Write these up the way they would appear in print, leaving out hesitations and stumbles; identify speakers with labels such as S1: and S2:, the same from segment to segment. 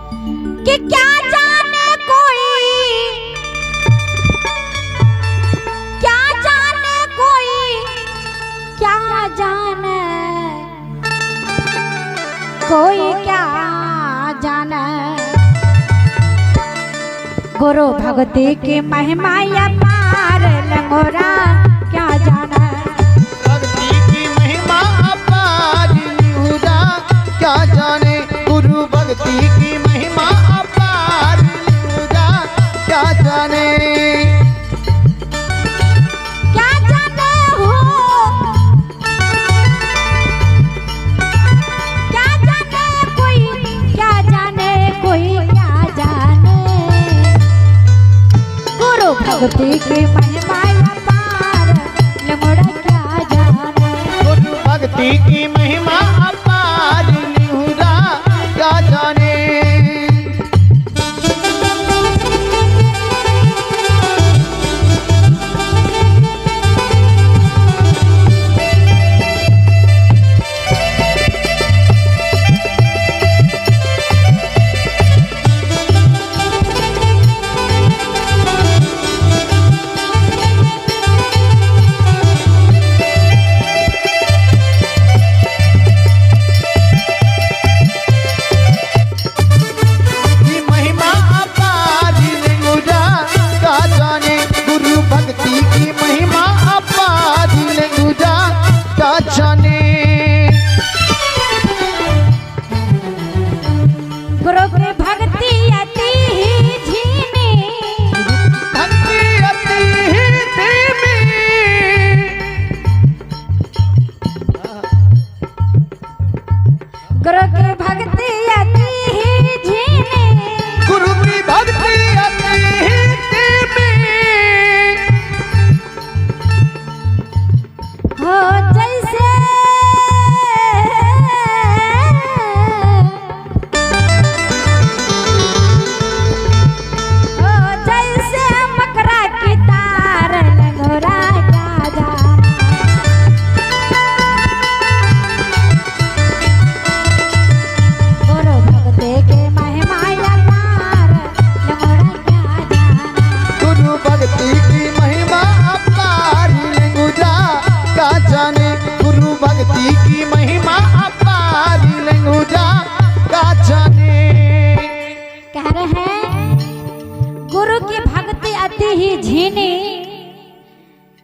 S1: कि क्या जाने कोई, क्या जाने कोई, क्या जाने कोई, क्या जाने गुरु भक्ति की महिमा या पार लंगोरा क्या जाने।
S2: भक्ति की महिमा अपार लिहुरा क्या जाने, गुरु भक्ति की महिमा अपार लिहुरा क्या जाने।
S1: क्या जाने हो, क्या जाने कोई, क्या जाने कोई, क्या जाने गुरु भक्ति की महिमा अपार लंगोड़ा क्या जाने।
S2: गुरु भक्ति की महिमा अपार लिहुरा क्या जाने।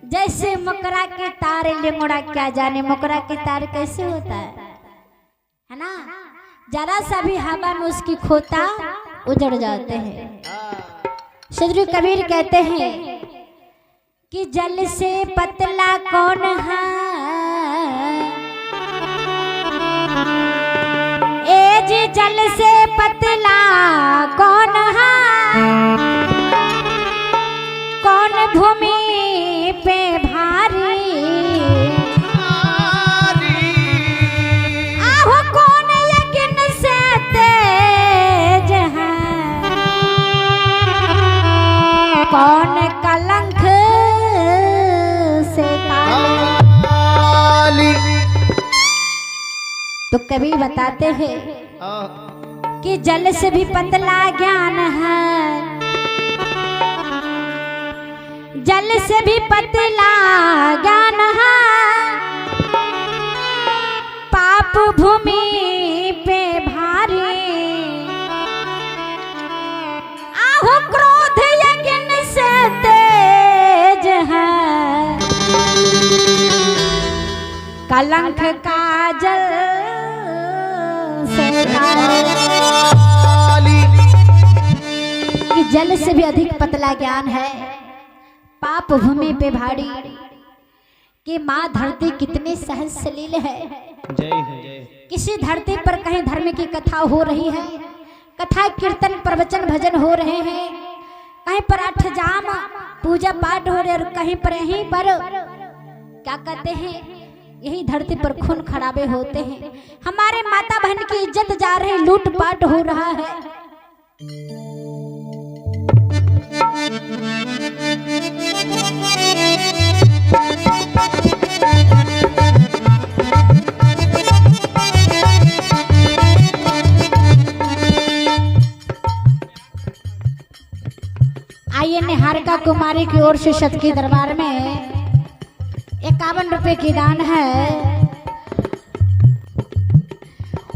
S1: जैसे मकरा के तार लेंगोड़ा क्या जाने, मकरा के तार कैसे होता है ना, जरा सा भी हवा में उसकी खोता उजड़ जाते हैं। सदगुरु कबीर कहते हैं कि जल से पतला कौन है, ए जी जल से पतला कौन है, कौन भूमि पे भारी, आहो कौन यज्ञ से तेज है, कौन कलंक से काली। तो कवि बताते हैं कि जल से भी पतला ज्ञान है, जल से भी पतला ज्ञान है, पाप भूमि पे भारी, आहो क्रोध यज्ञ से तेज है, कलंक काजल से काली। कि जल से भी अधिक पतला ज्ञान है, पाप भूमि पे भारी, कि माँ धरती कितनी सहज सलील है। किसी धरती पर कहीं धर्म की कथा हो रही है, कथा कीर्तन प्रवचन भजन हो रहे हैं, कहीं पर अष्टजाम पूजा पाठ हो रहे, और कहीं पर यहीं पर क्या कहते हैं, यही धरती पर खून खराबे होते हैं, हमारे माता बहन की इज्जत जा रही, लूट पाट हो रहा है। आइए निहारिका कुमारी की ओर से शत की दरबार में 51 रुपए की दान है।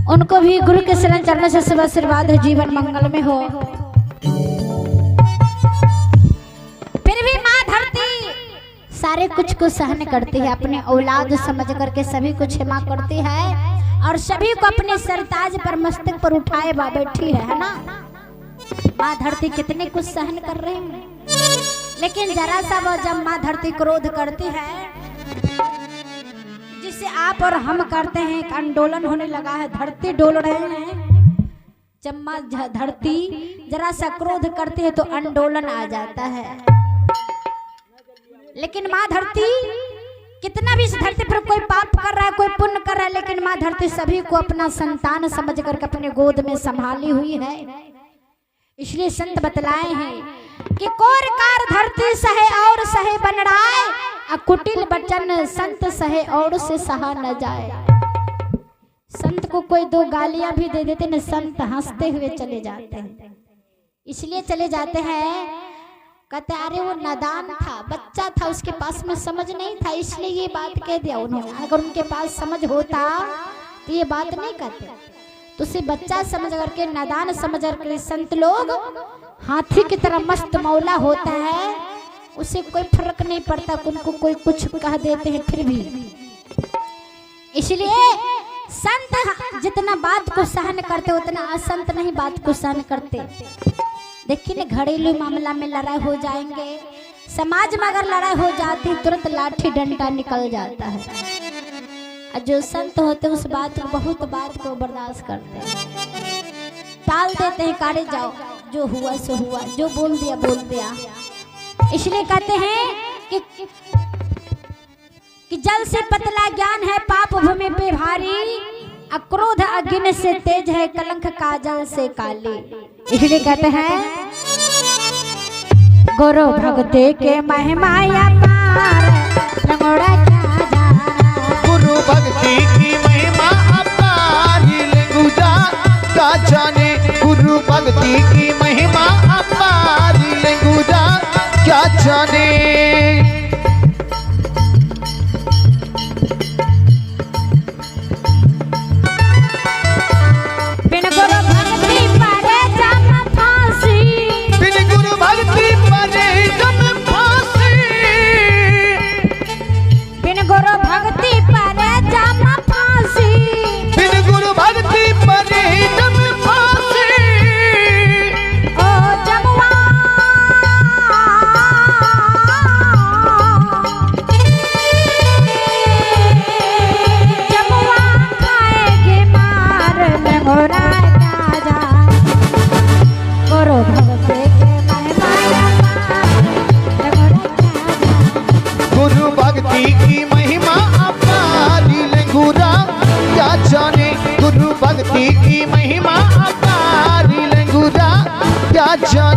S1: उनको भी गुरु के शरण चरणों से शुभ आशीर्वाद है, जीवन मंगल में हो। फिर भी माँ धरती सारे कुछ को सहन करती है, अपने औलाद समझ करके सभी को क्षमा करती है और सभी को अपने सरताज पर मस्तक पर उठाए बैठी है ना। माँ धरती कितने कुछ सहन कर रहे हैं, लेकिन जरा सा वो जब माँ धरती क्रोध करती है, जिसे आप और हम करते हैं, एक आंदोलन होने लगा है, धरती डोल रहे हैं। जब माँ धरती जरा सा क्रोध करती है तो आंदोलन आ जाता है। लेकिन माँ धरती कितना भी इस धरती पर कोई पाप कर रहा है, कोई पुण्य कर रहा है, लेकिन माँ धरती सभी को अपना संतान समझ करके अपने गोद में संभाली हुई है। इसलिए संत बतलाए हैं कि कोर कार धरती सहे और सहे बन राय, कुटिल बचन संत सहे और से सहा न जाए। संत को कोई दो गालियां भी दे देते न, संत हंसते हुए चले जाते हैं। इसलिए चले जाते हैं, कहते अरे वो नादान था, बच्चा था, उसके पास में समझ नहीं था, इसलिए ये बात कह दिया उन्होंने। अगर उनके पास समझ होता तो ये बात नहीं कहते। तो उसे बच्चा समझ करके, नादान समझ करके संत लोग हाथी की तरह मस्त मौला होता है, उसे कोई फर्क नहीं पड़ता, उनको कोई कुछ कह देते हैं फिर भी। इसलिए संत जितना बात को सहन करते उतना असंत नहीं बात को सहन करते। देखिए ना, घरेलू मामला में लड़ाई हो जाएंगे, समाज में अगर लड़ाई हो जाती तुरंत लाठी डंडा निकल जाता है। और जो संत होते उस बात को, बहुत बात को बर्दाश्त करते हैं, टाल देते हैं, काटे जाओ, जो हुआ सो हुआ, जो बोल दिया। इसलिए कहते हैं कि जल से पतला ज्ञान है, पाप भूमि पे भारी, अक्रोध अग्नि से तेज है, कलंक काजल से काली। इसलिए कहते हैं गुरु भक्ति के महिमा अपार, लंगोड़ा क्या जाना।
S2: गुरु भक्ति की महिमा अपार, लंगोड़ा क्या जाने। गुरु भक्ति की महिमा अपार, लंगोड़ा क्या जाने।
S3: भक्ति की महिमा अपार, लंगूरा क्या जाने।